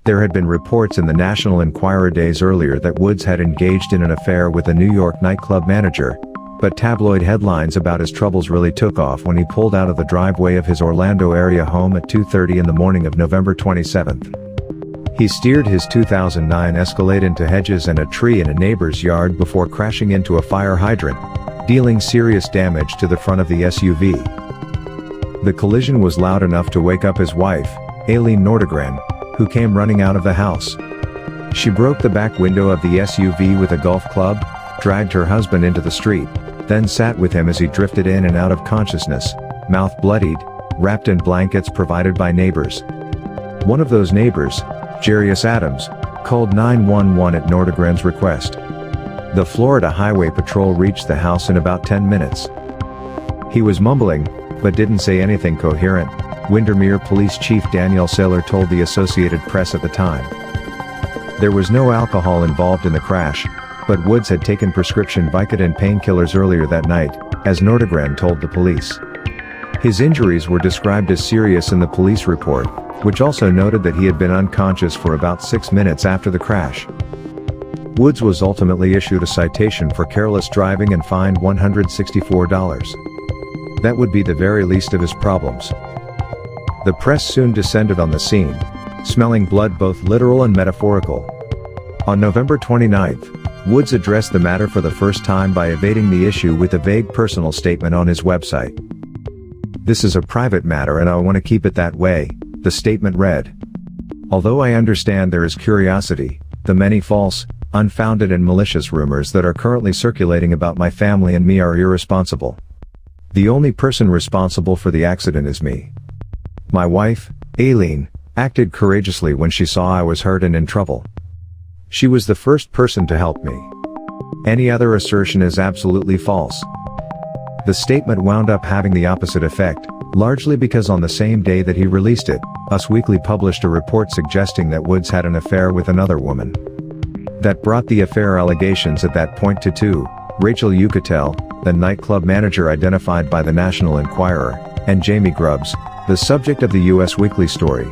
There had been reports in the National Enquirer days earlier that Woods had engaged in an affair with a New York nightclub manager, but tabloid headlines about his troubles really took off when he pulled out of the driveway of his Orlando area home at 2:30 in the morning of November 27. He steered his 2009 Escalade into hedges and a tree in a neighbor's yard before crashing into a fire hydrant, dealing serious damage to the front of the SUV. The collision was loud enough to wake up his wife, Aileen Nordegren, who came running out of the house. She broke the back window of the SUV with a golf club, dragged her husband into the street, then sat with him as he drifted in and out of consciousness, mouth bloodied, wrapped in blankets provided by neighbors. One of those neighbors, Jarius Adams, called 911 at Nordegren's request. The Florida Highway Patrol reached the house in about 10 minutes. He was mumbling, but didn't say anything coherent, Windermere Police Chief Danielle Saylor told the Associated Press at the time. There was no alcohol involved in the crash, but Woods had taken prescription Vicodin painkillers earlier that night, as Nordegren told the police. His injuries were described as serious in the police report, which also noted that he had been unconscious for about 6 minutes after the crash. Woods was ultimately issued a citation for careless driving and fined $164. That would be the very least of his problems. The press soon descended on the scene, smelling blood both literal and metaphorical. On November 29, Woods addressed the matter for the first time by evading the issue with a vague personal statement on his website. "This is a private matter and I want to keep it that way," the statement read. "Although I understand there is curiosity, the many false, unfounded and malicious rumors that are currently circulating about my family and me are irresponsible. The only person responsible for the accident is me. My wife, Aileen, acted courageously when she saw I was hurt and in trouble. She was the first person to help me. Any other assertion is absolutely false." The statement wound up having the opposite effect, largely because on the same day that he released it, Us Weekly published a report suggesting that Woods had an affair with another woman. That brought the affair allegations at that point to two: Rachel Yucatel, the nightclub manager identified by the National Enquirer, and Jamie Grubbs, the subject of the US Weekly story.